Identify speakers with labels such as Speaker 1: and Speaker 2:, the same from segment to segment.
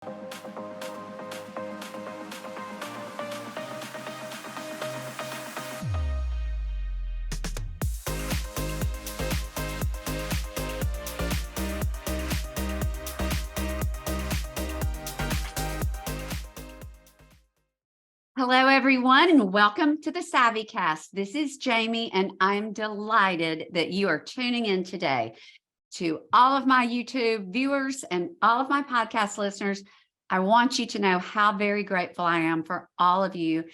Speaker 1: Hello, everyone, and welcome to the Savvy Cast. This is Jamie, and I'm delighted that you are tuning in today. To all of my YouTube viewers and all of my podcast listeners, I want you to know how very grateful I am for all of you.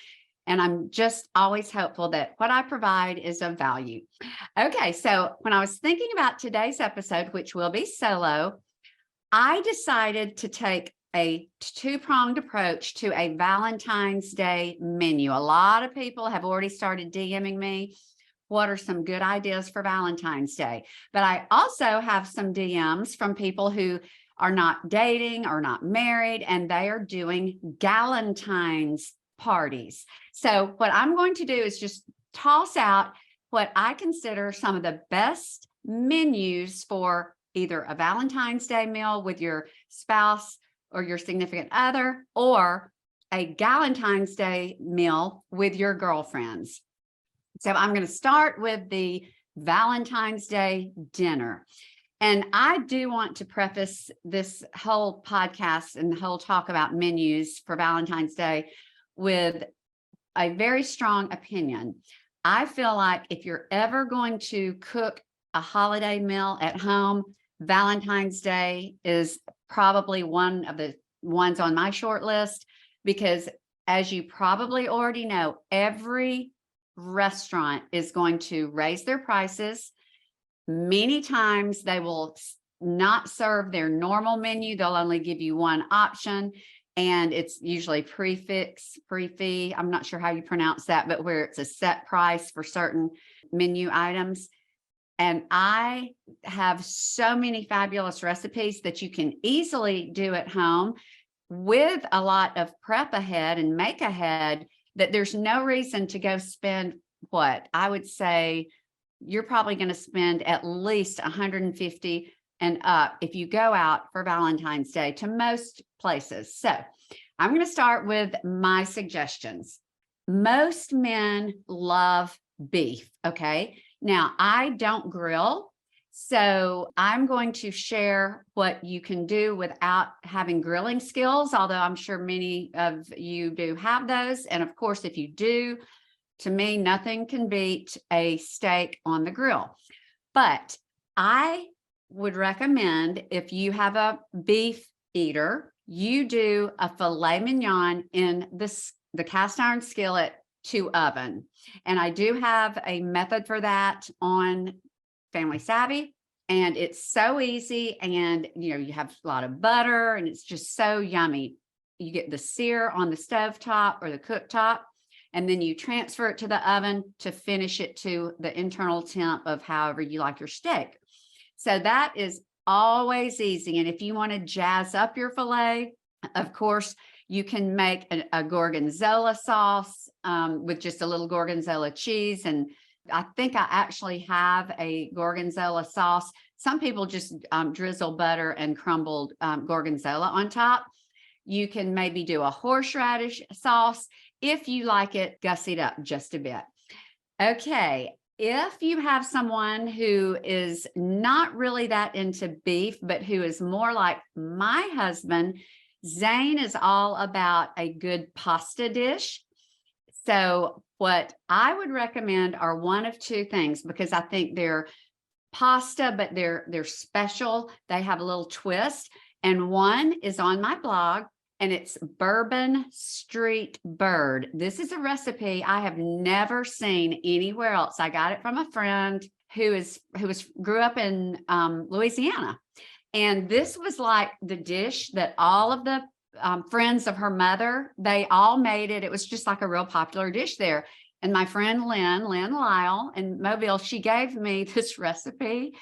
Speaker 1: And I'm just always hopeful that what I provide is of value. Okay, so when I was thinking about today's episode, which will be solo, I decided to take a two-pronged approach to a Valentine's Day menu. A lot of people have already started DMing me. What are some good ideas for Valentine's Day? But I also have some DMs from people who are not dating or not married, and they are doing Galentines parties. So what I'm going to do is just toss out what I consider some of the best menus for either a Valentine's Day meal with your spouse or your significant other, or a Galentine's Day meal with your girlfriends. So I'm going to start with the Valentine's Day dinner. And I do want to preface this whole podcast and the whole talk about menus for Valentine's Day with a very strong opinion. I feel like if you're ever going to cook a holiday meal at home, Valentine's Day is probably one of the ones on my short list, because as you probably already know, every restaurant is going to raise their prices. Many times they will not serve their normal menu. They'll only give you one option, and it's usually prefix. I'm not sure how you pronounce that, but where it's a set price for certain menu items. And I have so many fabulous recipes that you can easily do at home with a lot of prep ahead and make ahead, that there's no reason to go spend what I would say you're probably going to spend at least $150 and up if you go out for Valentine's Day to most places. So I'm going to start with my suggestions. Most men love beef. Okay. Now, I don't grill, so I'm going to share what you can do without having grilling skills, although I'm sure many of you do have those. And of course, if you do, to me, nothing can beat a steak on the grill. But I would recommend, if you have a beef eater, you do a filet mignon in the cast iron skillet to oven. And I do have a method for that on Family Savvy, and it's so easy. And you have a lot of butter, and it's just so yummy. You get the sear on the stovetop or the cooktop, and then you transfer it to the oven to finish it to the internal temp of however you like your steak. So that is always easy. And if you want to jazz up your filet, of course, you can make a gorgonzola sauce with just a little gorgonzola cheese. And I think I actually have a gorgonzola sauce. Some people just drizzle butter and crumbled gorgonzola on top. You can maybe do a horseradish sauce if you like it gussied up just a bit. Okay. If you have someone who is not really that into beef, but who is more like my husband, Zane is all about a good pasta dish. So what I would recommend are one of two things, because I think they're pasta, but they're special. They have a little twist. And one is on my blog, and it's Bourbon Street Bird. This is a recipe I have never seen anywhere else. I got it from a friend who grew up in Louisiana. And this was like the dish that all of the friends of her mother, they all made it. It was just like a real popular dish there. And my friend Lynn Lyle in Mobile, she gave me this recipe,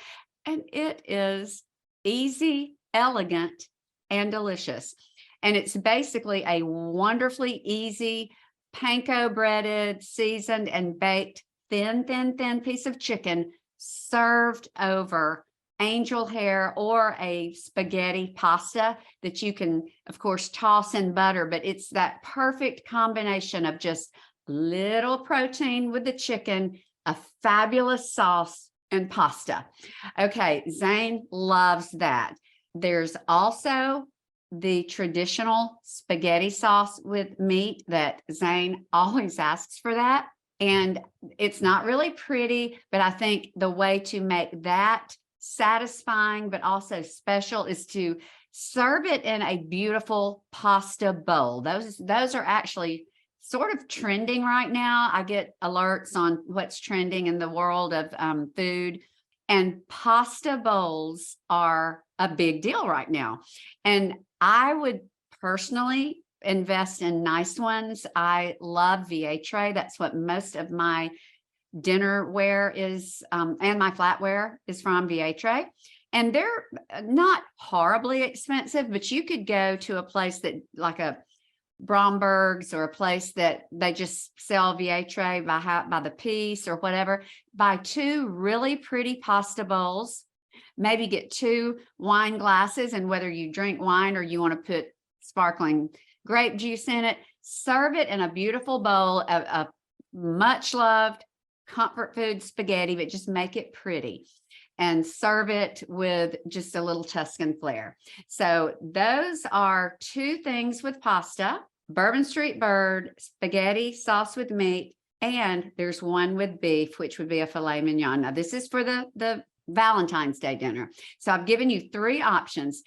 Speaker 1: and it is easy, elegant, and delicious. And it's basically a wonderfully easy panko breaded, seasoned, and baked thin piece of chicken served over angel hair or a spaghetti pasta that you can, of course, toss in butter, but it's that perfect combination of just little protein with the chicken, a fabulous sauce, and pasta. Okay, Zane loves that. There's also the traditional spaghetti sauce with meat that Zane always asks for that. And it's not really pretty, but I think the way to make that satisfying but also special is to serve it in a beautiful pasta bowl. Those are actually sort of trending right now. I get alerts on what's trending in the world of food, and pasta bowls are a big deal right now. And I would personally invest in nice ones. I love Vietre. That's what most of my dinnerware is, and my flatware is from Vietre. And they're not horribly expensive, but you could go to a place that like a Bromberg's or a place that they just sell Vietre by the piece or whatever. Buy 2 really pretty pasta bowls, maybe get 2 wine glasses, and whether you drink wine or you want to put sparkling grape juice in it, serve it in a beautiful bowl of much loved comfort food spaghetti, but just make it pretty and serve it with just a little Tuscan flair. So those are 2 things with pasta: Bourbon Street bird, spaghetti sauce with meat, and there's one with beef, which would be a filet mignon. Now this is for the Valentine's Day dinner. So I've given you 3 options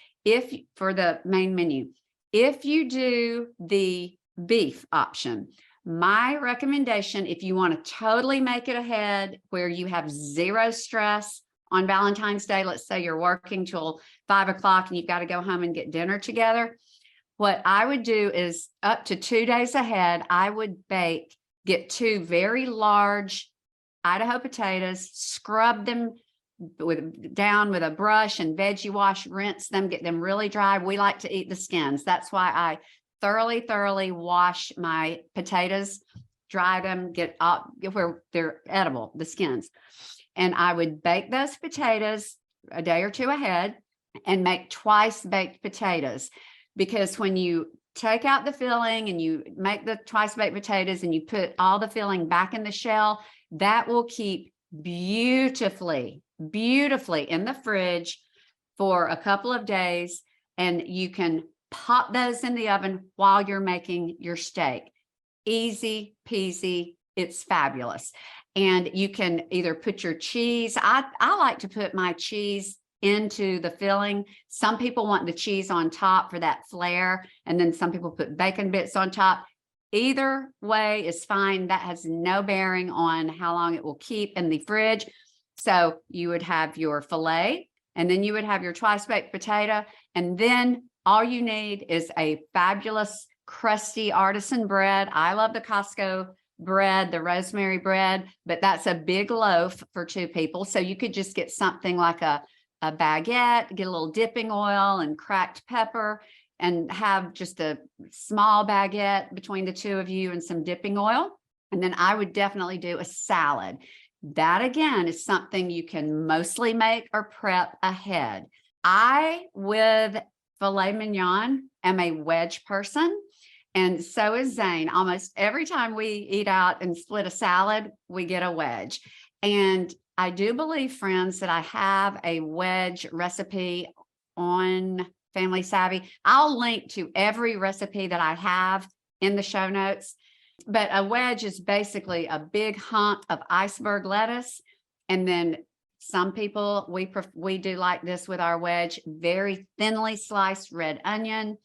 Speaker 1: for the main menu. If you do the beef option, my recommendation, if you want to totally make it ahead where you have zero stress on Valentine's Day, let's say you're working till 5 o'clock and you've got to go home and get dinner together, what I would do is up to 2 days ahead, I would get 2 very large Idaho potatoes, scrub them down with a brush and veggie wash, rinse them, get them really dry. We like to eat the skins. That's why I thoroughly wash my potatoes, dry them, get where they're edible, the skins. And I would bake those potatoes a day or 2 ahead and make twice baked potatoes, because when you take out the filling and you make the twice baked potatoes and you put all the filling back in the shell, that will keep beautifully in the fridge for a couple of days, and you can pop those in the oven while you're making your steak. Easy peasy. It's fabulous. And you can either put your cheese. I like to put my cheese into the filling. Some people want the cheese on top for that flair, and then some people put bacon bits on top. Either way is fine. That has no bearing on how long it will keep in the fridge. So you would have your filet, and then you would have your twice baked potato, and then all you need is a fabulous crusty artisan bread. I love the Costco bread, the rosemary bread, but that's a big loaf for 2 people. So you could just get something like a baguette, get a little dipping oil and cracked pepper, and have just a small baguette between the 2 of you and some dipping oil. And then I would definitely do a salad. That again is something you can mostly make or prep ahead. I, with filet mignon, am a wedge person, and so is Zane. Almost every time we eat out and split a salad, we get a wedge. And I do believe, friends, that I have a wedge recipe on Family Savvy. I'll link to every recipe that I have in the show notes. But a wedge is basically a big hunk of iceberg lettuce. And then some people, we do like this with our wedge, very thinly sliced red onion,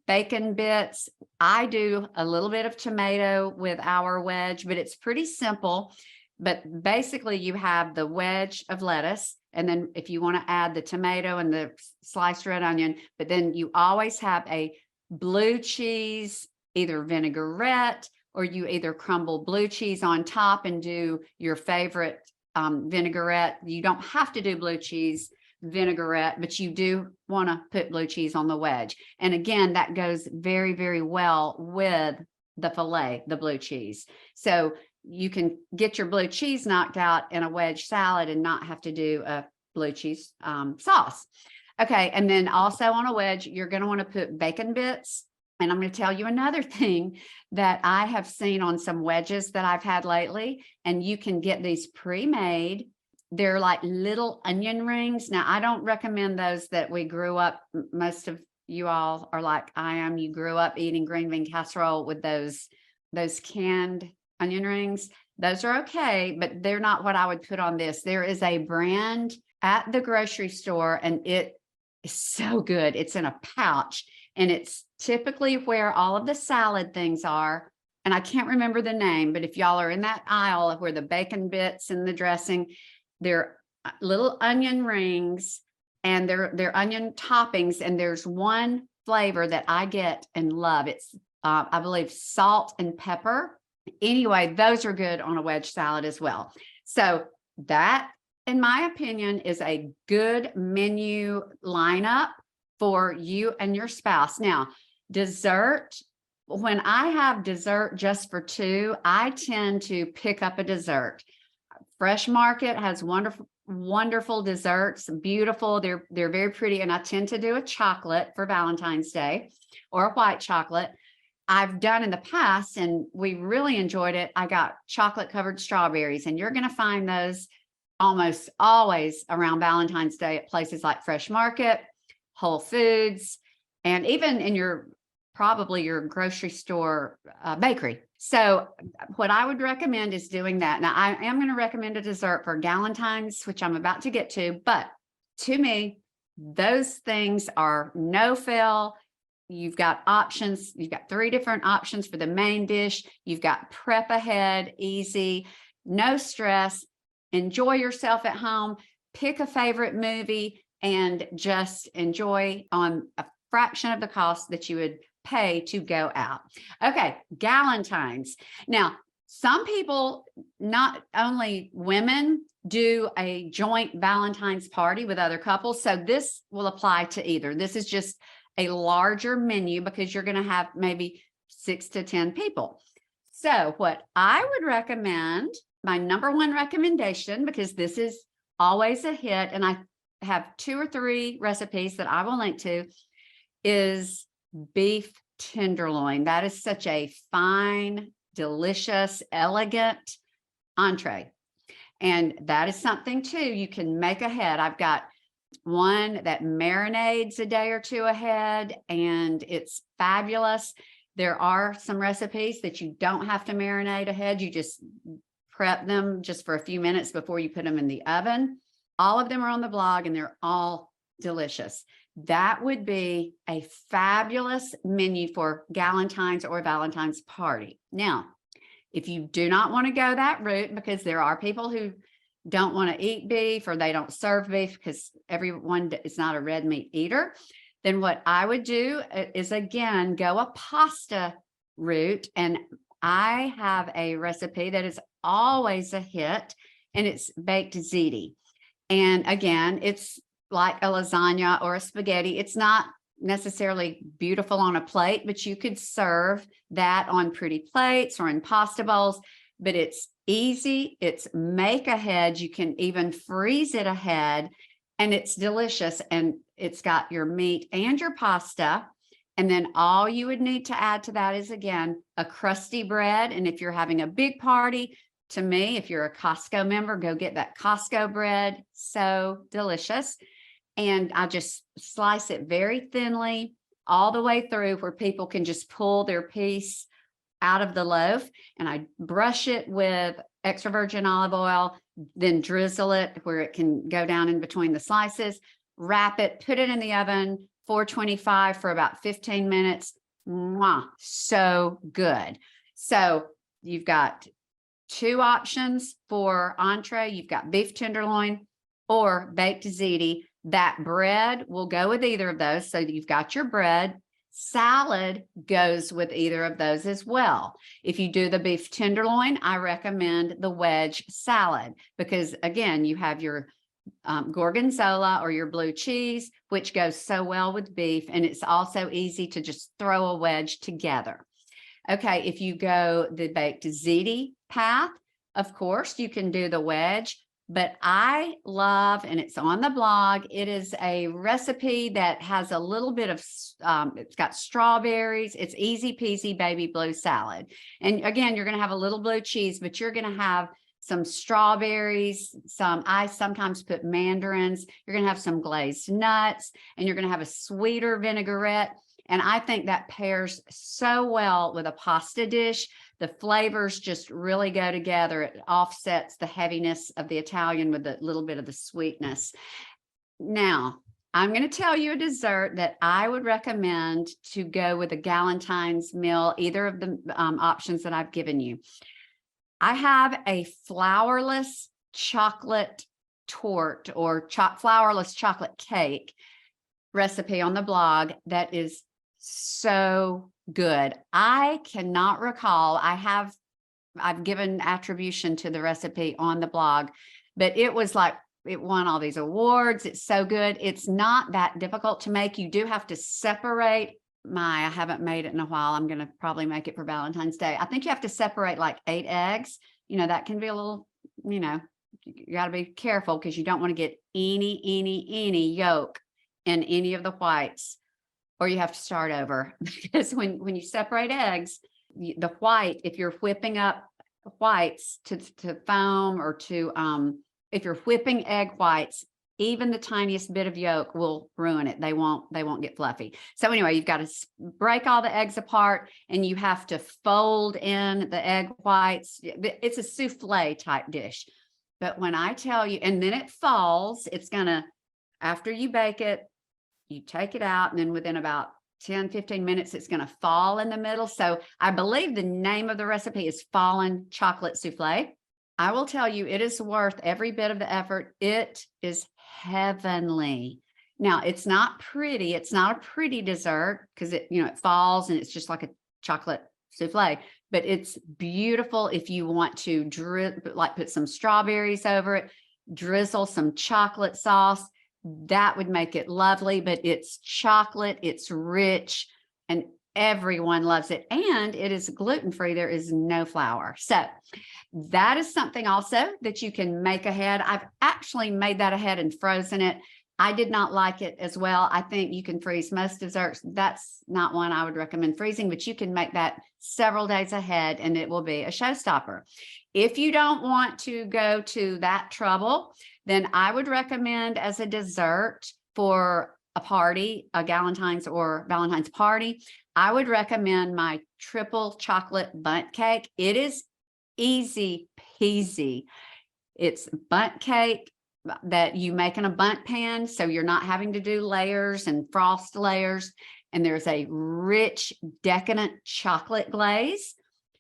Speaker 1: bacon bits. I do a little bit of tomato with our wedge, but it's pretty simple. But basically you have the wedge of lettuce, and then if you want to add the tomato and the sliced red onion, but then you always have a blue cheese, either vinaigrette, or you either crumble blue cheese on top and do your favorite vinaigrette. You don't have to do blue cheese vinaigrette, but you do want to put blue cheese on the wedge. And again, that goes very well with the filet, the blue cheese. So you can get your blue cheese knocked out in a wedge salad and not have to do a blue cheese sauce. Okay, and then also on a wedge, you're going to want to put bacon bits. And I'm going to tell you another thing that I have seen on some wedges that I've had lately, and you can get these pre-made. They're like little onion rings. Now, I don't recommend those that we grew up. Most of you all are like I am. You grew up eating green bean casserole with those canned onion rings. Those are okay, but they're not what I would put on this. There is a brand at the grocery store, and it is so good. It's in a pouch, and it's typically where all of the salad things are. And I can't remember the name, but if y'all are in that aisle of where the bacon bits and the dressing, they're little onion rings, and they're onion toppings. And there's one flavor that I get and love. It's, I believe, salt and pepper. Anyway, those are good on a wedge salad as well. So that, in my opinion, is a good menu lineup for you and your spouse. Now, dessert, when I have dessert just for two, I tend to pick up a dessert. Fresh Market has wonderful desserts, beautiful. They're very pretty. And I tend to do a chocolate for Valentine's Day, or a white chocolate. I've done in the past, and we really enjoyed it. I got chocolate covered strawberries, and you're going to find those almost always around Valentine's Day at places like Fresh Market, Whole Foods, and even in probably your grocery store bakery. So what I would recommend is doing that. Now, I am going to recommend a dessert for Galentines, which I'm about to get to, but to me, those things are no fail. You've got options. You've got 3 different options for the main dish. You've got prep ahead, easy, no stress. Enjoy yourself at home. Pick a favorite movie and just enjoy on a fraction of the cost that you would pay to go out. Okay, Galentines. Now, some people, not only women, do a joint Valentine's party with other couples. So this will apply to either. This is just a larger menu because you're going to have maybe 6 to 10 people. So what I would recommend, my number one recommendation, because this is always a hit, and I have 2 or 3 recipes that I will link to, is beef tenderloin. That is such a fine, delicious, elegant entree. And that is something too you can make ahead. I've got one that marinades a day or 2 ahead, and it's fabulous. There are some recipes that you don't have to marinate ahead. You just prep them just for a few minutes before you put them in the oven. All of them are on the blog, and they're all delicious. That would be a fabulous menu for Galentine's or Valentine's party. Now, if you do not want to go that route, because there are people who don't want to eat beef, or they don't serve beef because everyone is not a red meat eater, then what I would do is, again, go a pasta route. And I have a recipe that is always a hit, and it's baked ziti. And again, it's like a lasagna or a spaghetti. It's not necessarily beautiful on a plate, but you could serve that on pretty plates or in pasta bowls. But it's easy. It's make ahead. You can even freeze it ahead, and it's delicious. And it's got your meat and your pasta. And then all you would need to add to that is, again, a crusty bread. And if you're having a big party, to me, if you're a Costco member, go get that Costco bread. So delicious. And I just slice it very thinly all the way through, where people can just pull their piece out of the loaf. And I brush it with extra virgin olive oil, then drizzle it where it can go down in between the slices, wrap it, put it in the oven, 425 for about 15 minutes. Mwah, so good. So you've got 2 options for entree. You've got beef tenderloin or baked ziti. That bread will go with either of those. So you've got your bread. Salad goes with either of those as well. If you do the beef tenderloin, I recommend the wedge salad because, again, you have your gorgonzola or your blue cheese, which goes so well with beef. And it's also easy to just throw a wedge together. Okay, if you go the baked ziti path, of course, you can do the wedge, but I love, and it's on the blog, it is a recipe that has a little bit of, it's got strawberries. It's easy peasy baby blue salad. And again, you're going to have a little blue cheese, but you're going to have some strawberries, I sometimes put mandarins. You're going to have some glazed nuts, and you're going to have a sweeter vinaigrette. And I think that pairs so well with a pasta dish. The flavors just really go together. It offsets the heaviness of the Italian with a little bit of the sweetness. Now, I'm going to tell you a dessert that I would recommend to go with a Galentine's meal, either of the options that I've given you. I have a flourless chocolate torte or flourless chocolate cake recipe on the blog that is so good. I cannot recall. I've given attribution to the recipe on the blog, but it was like, it won all these awards. It's so good. It's not that difficult to make. You do have to separate I haven't made it in a while. I'm going to probably make it for Valentine's Day. I think you have to separate like 8 eggs. That can be a little, you got to be careful because you don't want to get any yolk in any of the whites, or you have to start over. Because when you separate eggs, the white, if you're whipping up whites to foam, or if you're whipping egg whites, even the tiniest bit of yolk will ruin it. They won't get fluffy. So anyway, you've got to break all the eggs apart, and you have to fold in the egg whites. It's a souffle type dish. But when I tell you, and then it falls, after you bake it, you take it out, and then within about 10, 15 minutes, it's going to fall in the middle. So I believe the name of the recipe is Fallen Chocolate Souffle. I will tell you, it is worth every bit of the effort. It is heavenly. Now, it's not pretty. It's not a pretty dessert because it falls and it's just like a chocolate souffle, but it's beautiful if you want to put some strawberries over it, drizzle some chocolate sauce. That would make it lovely, but it's chocolate, it's rich, and everyone loves it. And it is gluten-free. There is no flour. So that is something also that you can make ahead. I've actually made that ahead and frozen it. I did not like it as well. I think you can freeze most desserts. That's not one I would recommend freezing, but you can make that several days ahead and it will be a showstopper. If you don't want to go to that trouble, then I would recommend as a dessert for a party, a Galentine's or Valentine's party, I would recommend my triple chocolate bundt cake. It is easy peasy. It's bundt cake that you make in a bundt pan, so you're not having to do layers and frost layers. And there's a rich, decadent chocolate glaze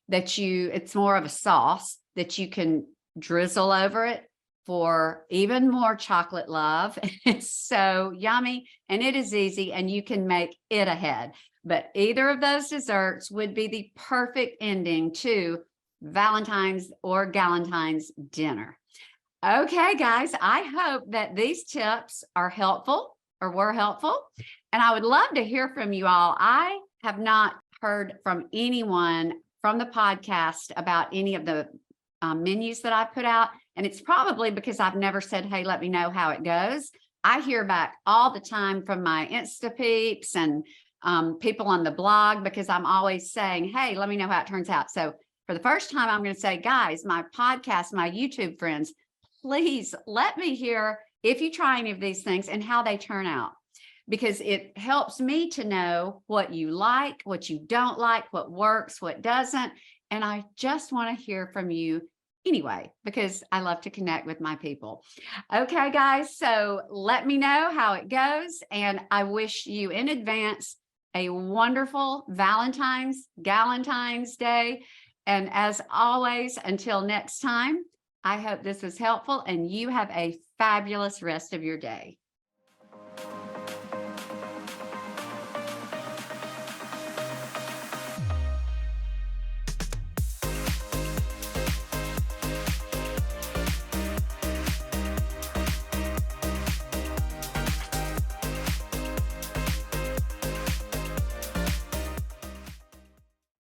Speaker 1: it's more of a sauce that you can drizzle over it for even more chocolate love. It's so yummy, and it is easy, and you can make it ahead. But either of those desserts would be the perfect ending to Valentine's or Galentine's dinner. Okay, guys, I hope that these tips are helpful or were helpful, and I would love to hear from you all. I have not heard from anyone from the podcast about any of the menus that I put out, and it's probably because I've never said, hey, let me know how it goes. I hear back all the time from my Insta peeps and people on the blog, because I'm always saying, hey, let me know how it turns out. So for the first time, I'm going to say, guys, my podcast, my YouTube friends, please let me hear if you try any of these things and how they turn out, because it helps me to know what you like, what you don't like, what works, what doesn't. And I just want to hear from you anyway, because I love to connect with my people. Okay, guys, so let me know how it goes. And I wish you in advance a wonderful Valentine's, Galentine's Day. And as always, until next time, I hope this was helpful and you have a fabulous rest of your day.